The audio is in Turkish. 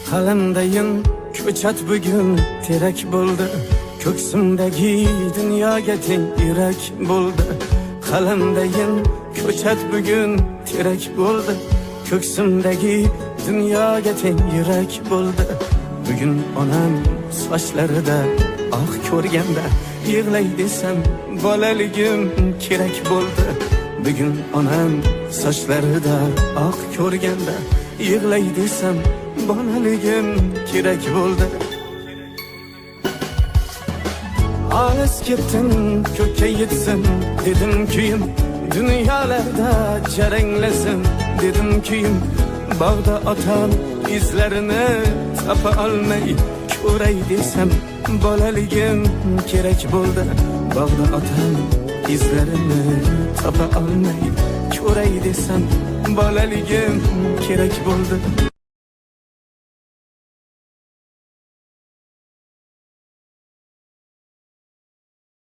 qalamdayin ko'chat bugun terak bo'ldi. Ko'ksimdagi dunyoga teng yurak bo'ldi. Qalamdayin ko'chat bugun terak bo'ldi. Ko'ksimdagi dunyoga teng yurak bo'ldi. Bugun onam sochlarida oq ko'rganda yig'lay desam bolaligim kerak bo'ldi. Bugun onam sochlarida oq ko'rganda yig'lay desam bolaligim kerak bo'ldi. Olis ketdim ko'kka yetsin dedim kuyim, dunyolarda jaranglasin dedim kuyim. Bog'da otam izlarini topa olmay ko'ray desam bolaligim kerak bo'ldi. Bog'da otam izlarini topa olmay ko'ray desam bolaligim kerak bo'ldi.